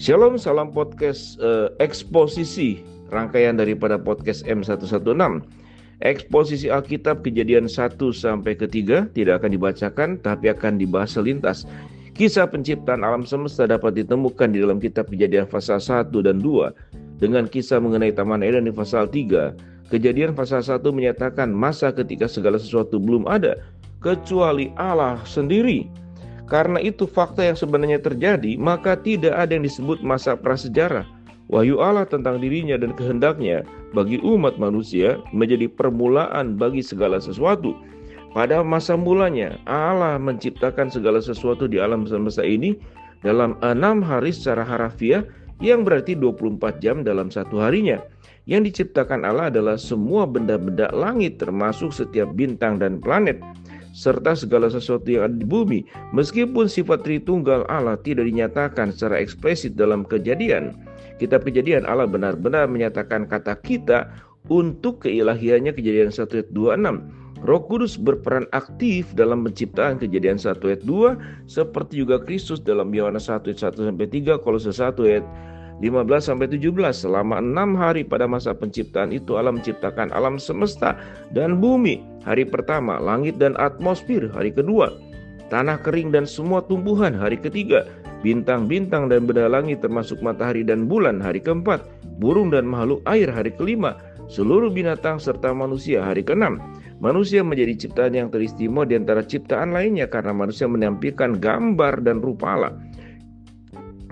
Shalom, salam podcast eksposisi, rangkaian daripada podcast M116. Eksposisi Alkitab Kejadian 1 sampai ke 3 tidak akan dibacakan tapi akan dibahas selintas. Kisah penciptaan alam semesta dapat ditemukan di dalam kitab Kejadian pasal 1 dan 2 dengan kisah mengenai Taman Eden di pasal 3. Kejadian pasal 1 menyatakan masa ketika segala sesuatu belum ada kecuali Allah sendiri. Karena itu fakta yang sebenarnya terjadi, maka tidak ada yang disebut masa prasejarah. Wahyu Allah tentang dirinya dan kehendaknya bagi umat manusia menjadi permulaan bagi segala sesuatu. Pada masa mulanya, Allah menciptakan segala sesuatu di alam semesta ini dalam 6 hari secara harafiah, yang berarti 24 jam dalam satu harinya. Yang diciptakan Allah adalah semua benda-benda langit, termasuk setiap bintang dan planet, serta segala sesuatu yang ada di bumi. Meskipun sifat Tritunggal Allah tidak dinyatakan secara eksplisit dalam Kejadian, kitab Kejadian Allah benar-benar menyatakan kata kita untuk keilahiannya. Kejadian 1 ayat 26. Roh Kudus berperan aktif dalam penciptaan. Kejadian 1 ayat 2, seperti juga Kristus dalam Yohanes 1 ayat 1 sampai 3, Kolose 1 ayat 15 sampai 17. Selama 6 hari pada masa penciptaan itu Allah menciptakan alam semesta dan bumi. Hari pertama, langit dan atmosfer. Hari kedua, tanah kering dan semua tumbuhan. Hari ketiga, bintang-bintang dan benda langit termasuk matahari dan bulan. Hari keempat, burung dan makhluk air. Hari kelima, seluruh binatang serta manusia. Hari keenam, manusia menjadi ciptaan yang teristimewa di antara ciptaan lainnya karena manusia menampilkan gambar dan rupa Allah.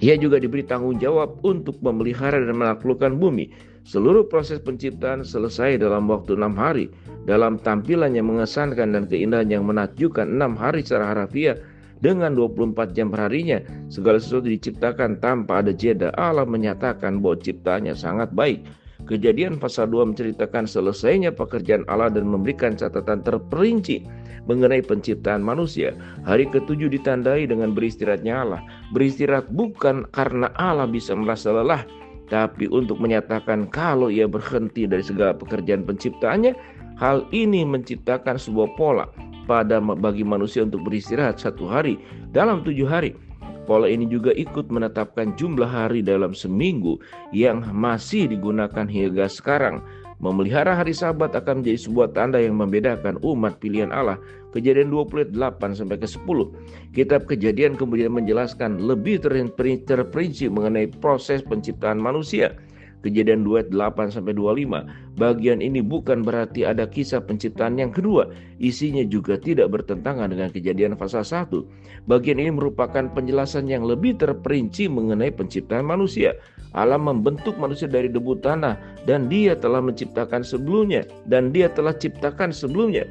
Ia juga diberi tanggung jawab untuk memelihara dan menaklukkan bumi. Seluruh proses penciptaan selesai dalam waktu 6 hari. Dalam tampilan yang mengesankan dan keindahan yang menakjubkan, 6 hari secara harafiah dengan 24 jam perharinya. Segala sesuatu diciptakan tanpa ada jeda. Allah menyatakan bahwa ciptaannya sangat baik. Kejadian pasal 2 menceritakan selesainya pekerjaan Allah dan memberikan catatan terperinci mengenai penciptaan manusia. Hari ke-7 ditandai dengan beristirahatnya Allah. Beristirahat bukan karena Allah bisa merasa lelah, tapi untuk menyatakan kalau ia berhenti dari segala pekerjaan penciptaannya. Hal ini menciptakan sebuah pola bagi manusia untuk beristirahat 1 hari dalam 7 hari. Pola ini juga ikut menetapkan jumlah hari dalam seminggu yang masih digunakan hingga sekarang. Memelihara hari Sabat akan menjadi sebuah tanda yang membedakan umat pilihan Allah. Kejadian 28 sampai ke 10. Kitab Kejadian kemudian menjelaskan lebih terperinci mengenai proses penciptaan manusia. Kejadian 28 sampai 25. Bagian ini bukan berarti ada kisah penciptaan yang kedua. Isinya juga tidak bertentangan dengan Kejadian pasal 1. Bagian ini merupakan penjelasan yang lebih terperinci mengenai penciptaan manusia. Allah membentuk manusia dari debu tanah dan dia telah menciptakan sebelumnya dan dia telah ciptakan sebelumnya.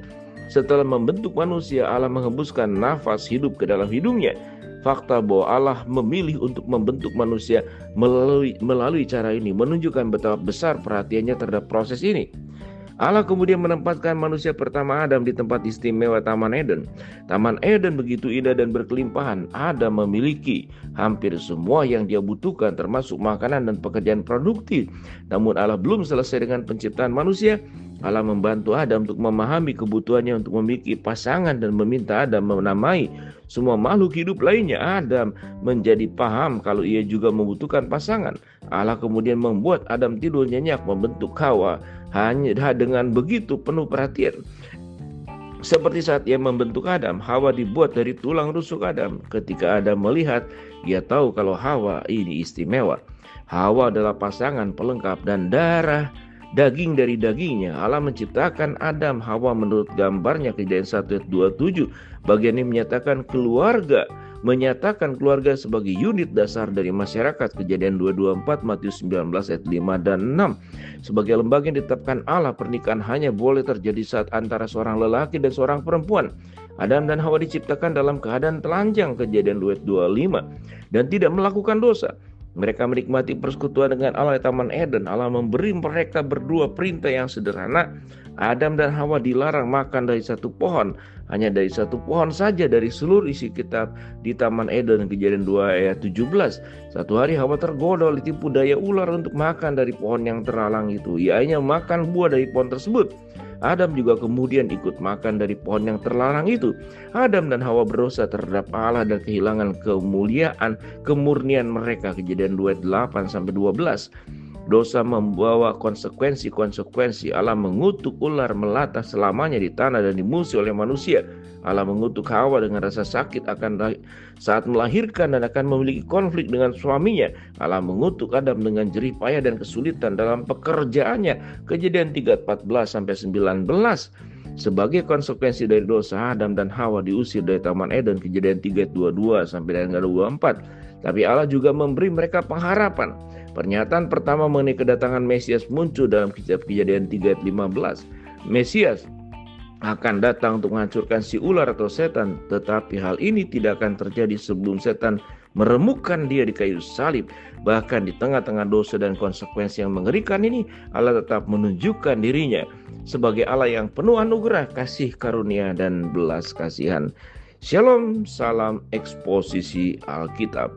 Setelah membentuk manusia, Allah menghembuskan nafas hidup ke dalam hidungnya. Fakta bahwa Allah memilih untuk membentuk manusia melalui cara ini menunjukkan betapa besar perhatiannya terhadap proses ini. Allah kemudian menempatkan manusia pertama Adam di tempat istimewa Taman Eden. Taman Eden begitu indah dan berkelimpahan. Adam memiliki hampir semua yang dia butuhkan, termasuk makanan dan pekerjaan produktif. Namun Allah belum selesai dengan penciptaan manusia. Allah membantu Adam untuk memahami kebutuhannya untuk memiliki pasangan dan meminta Adam menamai semua makhluk hidup lainnya. Adam menjadi paham kalau ia juga membutuhkan pasangan. Allah kemudian membuat Adam tidur nyenyak, membentuk Hawa hanya dengan begitu penuh perhatian. Seperti saat ia membentuk Adam, Hawa dibuat dari tulang rusuk Adam. Ketika Adam melihat, ia tahu kalau Hawa ini istimewa. Hawa adalah pasangan pelengkap dan darah daging dari dagingnya. Allah menciptakan Adam Hawa menurut gambarnya. Kejadian 1 ayat 27. Bagian ini menyatakan keluarga sebagai unit dasar dari masyarakat. Kejadian 224, Matius 19 ayat 5 dan 6. Sebagai lembaga yang ditetapkan Allah, pernikahan hanya boleh terjadi saat antara seorang lelaki dan seorang perempuan. Adam dan Hawa diciptakan dalam keadaan telanjang. Kejadian 2 ayat 25 dan tidak melakukan dosa. Mereka menikmati persekutuan dengan Allah di Taman Eden. Allah memberi mereka berdua perintah yang sederhana. Adam dan Hawa dilarang makan dari satu pohon, hanya dari satu pohon saja dari seluruh isi kitab di Taman Eden. Kejadian 2 ayat 17. Satu hari Hawa tergoda oleh tipu daya ular untuk makan dari pohon yang terhalang itu. Ia hanya makan buah dari pohon tersebut. Adam juga kemudian ikut makan dari pohon yang terlarang itu. Adam dan Hawa berdosa terhadap Allah dan kehilangan kemurnian mereka. Kejadian 2 ayat 8-12. Dosa membawa konsekuensi. Allah mengutuk ular melata selamanya di tanah dan dimusuhi oleh manusia. Allah mengutuk Hawa dengan rasa sakit saat melahirkan dan akan memiliki konflik dengan suaminya. Allah mengutuk Adam dengan jerih payah dan kesulitan dalam pekerjaannya. Kejadian 3:14-19. Sebagai konsekuensi dari dosa, Adam dan Hawa diusir dari Taman Eden. Kejadian 3:22-24. Tapi Allah juga memberi mereka pengharapan. Pernyataan pertama mengenai kedatangan Mesias muncul dalam kitab Kejadian 3:15. Mesias akan datang untuk menghancurkan si ular atau setan, tetapi hal ini tidak akan terjadi sebelum setan meremukkan dia di kayu salib. Bahkan di tengah-tengah dosa dan konsekuensi yang mengerikan ini, Allah tetap menunjukkan dirinya sebagai Allah yang penuh anugerah, kasih karunia, dan belas kasihan. Shalom, salam eksposisi Alkitab.